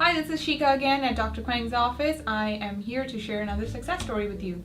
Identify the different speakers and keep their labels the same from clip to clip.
Speaker 1: Hi, this is Shika again at Dr. Kwang's office. I am here to share another success story with you.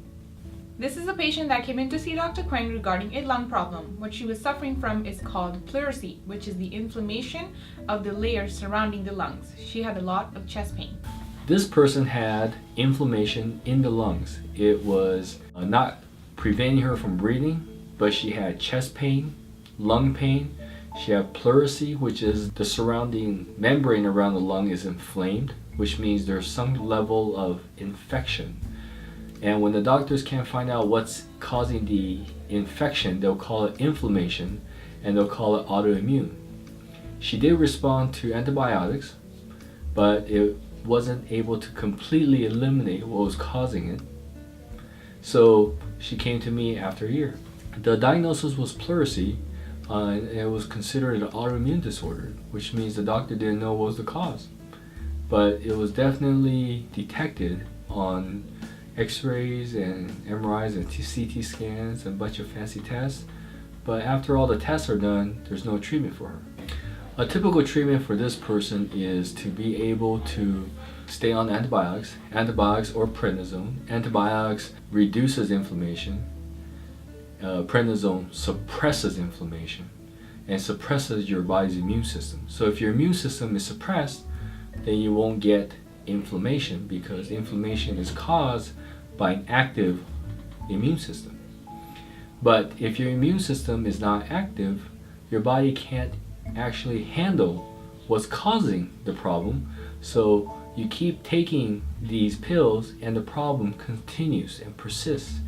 Speaker 1: This is a patient that came in to see Dr. Kwang regarding a lung problem. What she was suffering from is called pleurisy, which is the inflammation of the layers surrounding the lungs. She had a lot of chest pain.
Speaker 2: This person had inflammation in the lungs. It was not preventing her from breathing, but she had chest pain, lung pain. She had pleurisy, which is the surrounding membrane around the lung is inflamed, which means there's some level of infection. And when the doctors can't find out what's causing the infection, they'll call it inflammation and they'll call it autoimmune. She did respond to antibiotics, but it wasn't able to completely eliminate what was causing it. So she came to me after a year. The diagnosis was pleurisy. It was considered an autoimmune disorder, which means the doctor didn't know what was the cause. But it was definitely detected on x-rays and MRIs and CT scans and a bunch of fancy tests. But after all the tests are done, there's no treatment for her. A typical treatment for this person is to be able to stay on antibiotics or prednisone. Antibiotics reduces inflammation. Prednisone suppresses inflammation and suppresses your body's immune system. So if your immune system is suppressed, then you won't get inflammation, because inflammation is caused by an active immune system. But if your immune system is not active, your body can't actually handle what's causing the problem. So you keep taking these pills and the problem continues and persists.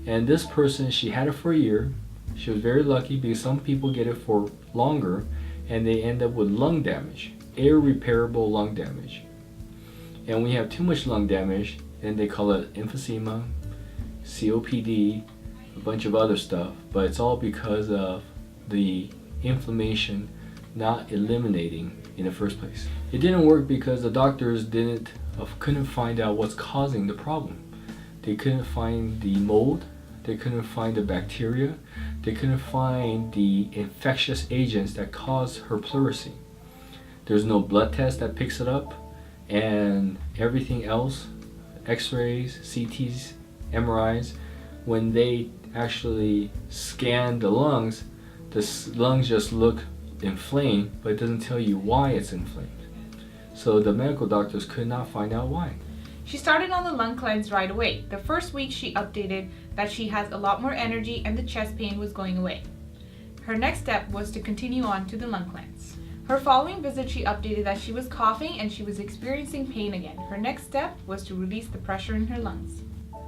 Speaker 2: And this person, she had it for a year. She was very lucky because some people get it for longer and they end up with lung damage, irreparable lung damage. And when you have too much lung damage, then they call it emphysema, COPD, a bunch of other stuff, but it's all because of the inflammation not eliminating in the first place. It didn't work because the doctors couldn't find out what's causing the problem. They couldn't find the mold, they couldn't find the bacteria, they couldn't find the infectious agents that cause her pleurisy. There's no blood test that picks it up, and everything else, x-rays, CTs, MRIs, when they actually scan the lungs just look inflamed, but it doesn't tell you why it's inflamed. So the medical doctors could not find out why.
Speaker 1: She started on the lung cleanse right away. The first week she updated that she has a lot more energy and the chest pain was going away. Her next step was to continue on to the lung cleanse. Her following visit she updated that she was coughing and she was experiencing pain again. Her next step was to release the pressure in her lungs.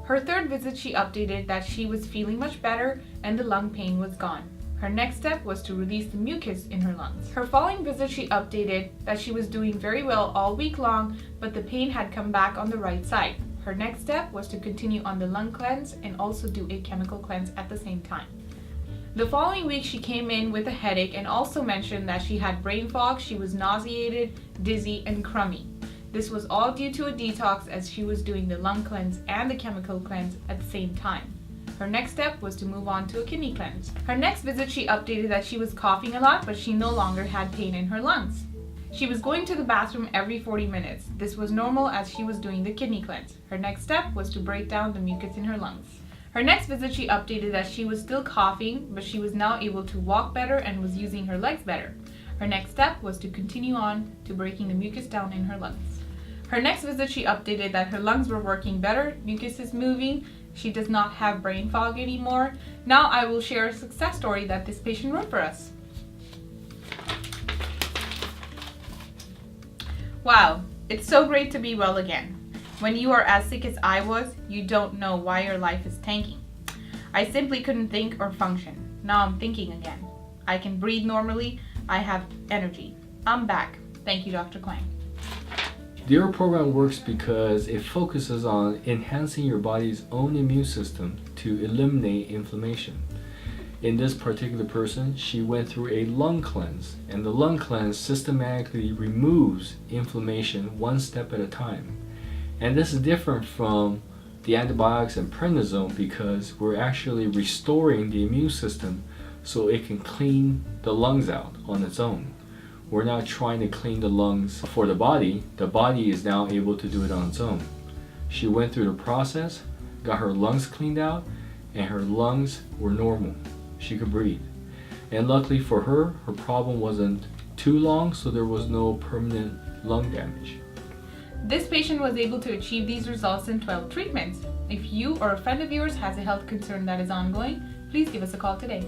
Speaker 1: Her third visit she updated that she was feeling much better and the lung pain was gone. Her next step was to release the mucus in her lungs. Her following visit she updated that she was doing very well all week long, but the pain had come back on the right side. Her next step was to continue on the lung cleanse and also do a chemical cleanse at the same time. The following week she came in with a headache and also mentioned that she had brain fog, she was nauseated, dizzy, and crummy. This was all due to a detox, as she was doing the lung cleanse and the chemical cleanse at the same time. Her next step was to move on to a kidney cleanse. Her next visit she updated that she was coughing a lot, but she no longer had pain in her lungs. She was going to the bathroom every 40 minutes. This was normal as she was doing the kidney cleanse. Her next step was to break down the mucus in her lungs. Her next visit she updated that she was still coughing, but she was now able to walk better and was using her legs better. Her next step was to continue on to breaking the mucus down in her lungs. Her next visit she updated that her lungs were working better, mucus is moving, she does not have brain fog anymore. Now I will share a success story that this patient wrote for us. Wow, it's so great to be well again. When you are as sick as I was, you don't know why your life is tanking. I simply couldn't think or function. Now I'm thinking again. I can breathe normally. I have energy. I'm back. Thank you, Dr. Kwang.
Speaker 2: The EAR program works because it focuses on enhancing your body's own immune system to eliminate inflammation. In this particular person, she went through a lung cleanse, and the lung cleanse systematically removes inflammation one step at a time. And this is different from the antibiotics and prednisone because we're actually restoring the immune system so it can clean the lungs out on its own. we're not trying to clean the lungs for the body is now able to do it on its own. She went through the process, got her lungs cleaned out, and her lungs were normal. She could breathe. And luckily for her, her problem wasn't too long, so there was no permanent lung damage.
Speaker 1: This patient was able to achieve these results in 12 treatments. If you or a friend of yours has a health concern that is ongoing, please give us a call today.